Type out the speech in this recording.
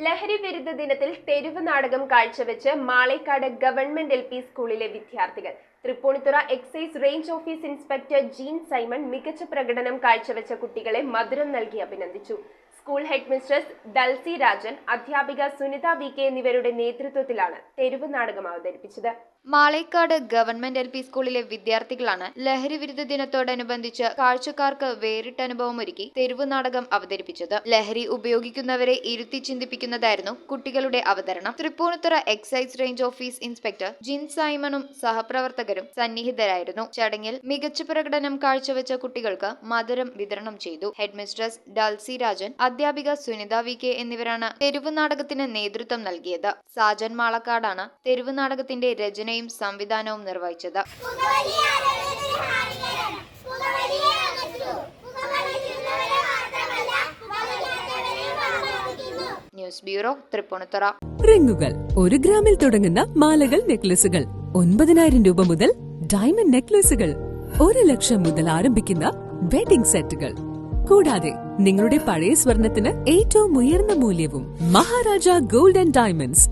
ലഹരി വിരുദ്ധ ദിനത്തിൽ തെരുവ് നാടകം കാഴ്ചവെച്ച് മാളേക്കാട് ഗവൺമെന്റ് LP സ്കൂളിലെ വിദ്യാർത്ഥികൾ. Tripunithura excise range office inspector Jean Simon മികച്ച പ്രകടനം കാഴ്ചവെച്ച കുട്ടികളെ മധുരം നൽകി അഭിനന്ദിച്ചു. School head mistress Dulcy Rajan, അധ്യാപിക സുനിത VK എന്നിവരുടെ നേതൃത്വത്തിലാണ് തെരുവ് നാടകം അവതരിപ്പിച്ചത്. മാളേക്കാട് ഗവൺമെന്റ് LP സ്കൂളിലെ വിദ്യാർത്ഥികളാണ് ലഹരി വിരുദ്ധ ദിനത്തോടനുബന്ധിച്ച് കാഴ്ചക്കാർക്ക് വേറിട്ട അനുഭവമൊരുക്കി തെരുവ് നാടകം അവതരിപ്പിച്ചത്. ലഹരി ഉപയോഗിക്കുന്നവരെ ഇരുത്തി ചിന്തിപ്പിക്കുന്നതായിരുന്നു കുട്ടികളുടെ അവതരണം. Thrippunithura excise range office inspector Jin സൈമണും സഹപ്രവർത്തകരും സന്നിഹിതരായിരുന്നു. ചടങ്ങിൽ മികച്ച പ്രകടനം കാഴ്ചവെച്ച കുട്ടികൾക്ക് മധുരം വിതരണം ചെയ്തു. ഹെഡ് മിസ്ട്രസ് ഡൽസി രാജൻ, അധ്യാപിക സുനിത VK എന്നിവരാണ് തെരുവ് നാടകത്തിന് നേതൃത്വം നൽകിയത്. സാജൻ മാളക്കാടാണ് തെരുവ് നാടകത്തിന്റെ രചനയും സംവിധാനവും നിർവഹിച്ചത്. News bureau, Thrippunithura. റിങ്ങുകൾ 1 ഗ്രാമിൽ തുടങ്ങുന്ന മാലകൾ, നെക്ലസുകൾ 9,000 രൂപ മുതൽ ഡയമണ്ട് നെക്ലസുകൾ 1 ലക്ഷം മുതൽ ആരംഭിക്കുന്ന വെഡിംഗ് സെറ്റുകൾ. കൂടാതെ നിങ്ങളുടെ പഴയ സ്വർണത്തിന് ഏറ്റവും ഉയർന്ന മൂല്യവും. Maharaja gold and diamonds,